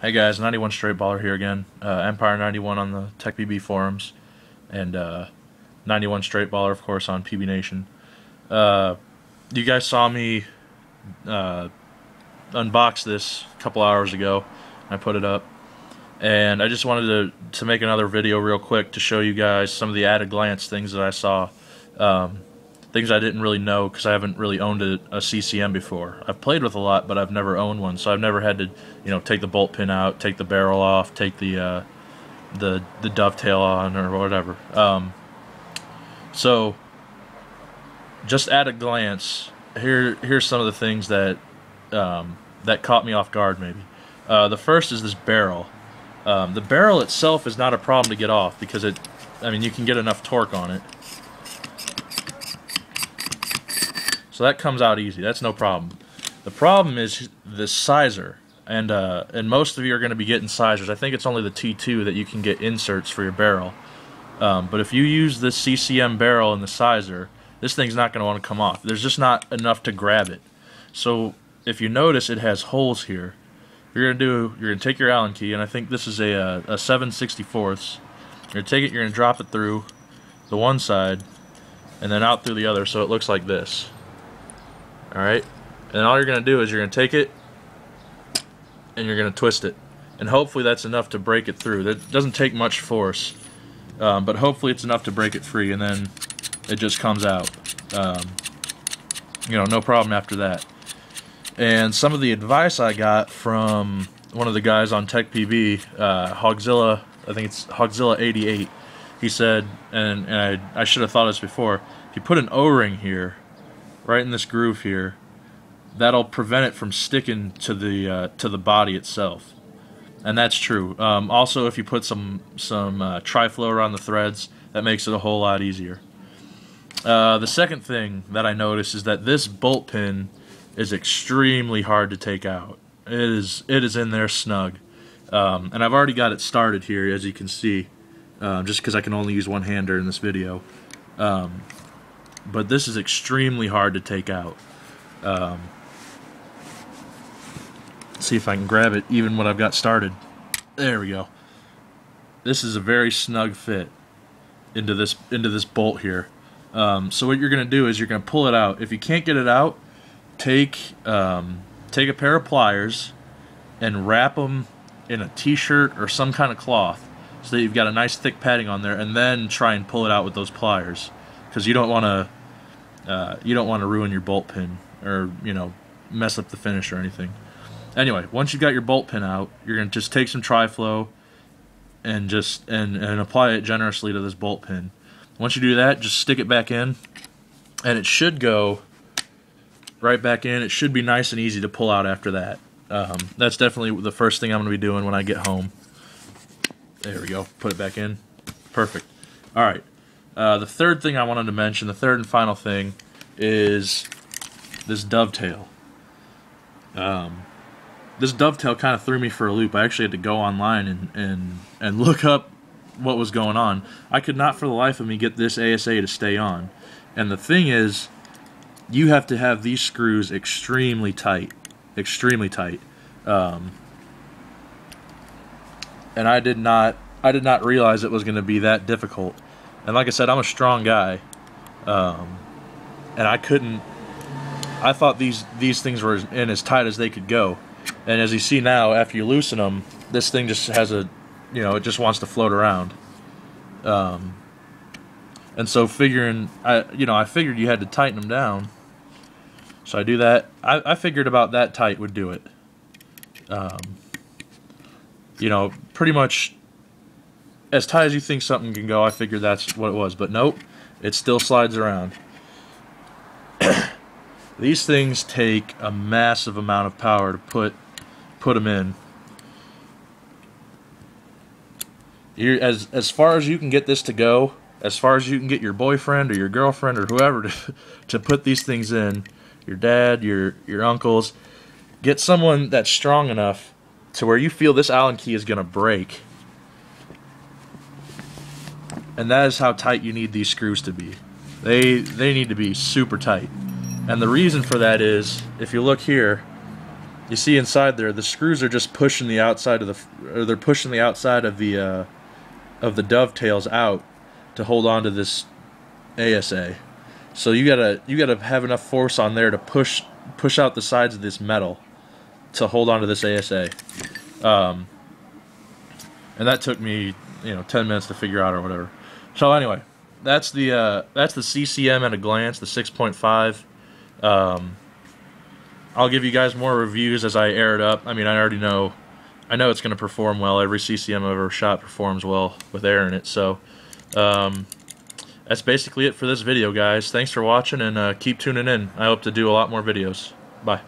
Hey guys, 91 Straight Baller here again. Empire 91 on the TechPB forums, and 91 Straight Baller, of course, on PB Nation. You guys saw me unbox this a couple hours ago. I put it up, and I just wanted to make another video real quick to show you guys some of the at-a-glance things that I saw. Things I didn't really know because I haven't really owned a CCM before. I've played with a lot, but I've never owned one, so I've never had to, take the bolt pin out, take the barrel off, take the dovetail on, or whatever. So, just at a glance, here's some of the things that that caught me off guard. Maybe the first is this barrel. The barrel itself is not a problem to get off because you can get enough torque on it. So that comes out easy. That's no problem. The problem is the sizer, and most of you are going to be getting sizers. I think it's only the T2 that you can get inserts for your barrel. But if you use this CCM barrel and the sizer, this thing's not going to want to come off. There's just not enough to grab it. So if you notice, it has holes here. You're going to take your Allen key, and I think this is a 7/64. You're going to take it. You're going to drop it through the one side, and then out through the other, so it looks like this. Alright, and all you're going to do is you're going to take it and you're going to twist it, and hopefully that's enough to break it through. That doesn't take much force, but hopefully it's enough to break it free, and then it just comes out. No problem after that. And some of the advice I got from one of the guys on TechPB, Hogzilla, I think it's Hogzilla 88, he said, and I should have thought of this before, if you put an O-ring here, right in this groove here, that'll prevent it from sticking to the body itself, and that's true. Also, if you put some tri-flow around the threads, that makes it a whole lot easier. The second thing that I noticed is that this bolt pin is extremely hard to take out. It is in there snug, and I've already got it started here, as you can see, just because I can only use one-hander in this video. But this is extremely hard to take out. See if I can grab it even when I've got started. There we go. This is a very snug fit into this bolt here. So what you're going to do is you're going to pull it out. If you can't get it out, take a pair of pliers and wrap them in a t-shirt or some kind of cloth so that you've got a nice thick padding on there, and then try and pull it out with those pliers, because you don't want to ruin your bolt pin or mess up the finish or anything. Anyway, once you've got your bolt pin out, you're going to just take some tri-flow and apply it generously to this bolt pin. Once you do that, just stick it back in, and it should go right back in. It should be nice and easy to pull out after that. That's definitely the first thing I'm going to be doing when I get home. There we go. Put it back in. Perfect. All right. The third thing I wanted to mention, the third and final thing, is this dovetail. This dovetail kind of threw me for a loop. I actually had to go online and look up what was going on. I could not for the life of me get this ASA to stay on. And the thing is, you have to have these screws extremely tight. Extremely tight. And I did not realize it was going to be that difficult. And like I said, I'm a strong guy, and I thought these things were in as tight as they could go. And as you see now, after you loosen them, this thing just has it just wants to float around. And so I figured you had to tighten them down. So I do that. I figured about that tight would do it. Pretty much as tight as you think something can go. I figured that's what it was, but nope, it still slides around. These things take a massive amount of power to put them in. As far as you can get this to go, as far as you can get your boyfriend or your girlfriend or whoever to put these things in, your dad, your uncles, get someone that's strong enough to where you feel this Allen key is going to break. And that is how tight you need these screws to be. They need to be super tight. And the reason for that is, if you look here, You see inside there, the screws are just pushing the outside of they're pushing the outside of the dovetails out to hold on to this ASA. So you gotta have enough force on there to push out the sides of this metal to hold on to this ASA. And that took me 10 minutes to figure out or whatever. So anyway, that's the CCM at a glance, the 6.5. I'll give you guys more reviews as I air it up. I mean, I know it's going to perform well. Every CCM I've ever shot performs well with air in it. So that's basically it for this video, guys. Thanks for watching, and keep tuning in. I hope to do a lot more videos. Bye.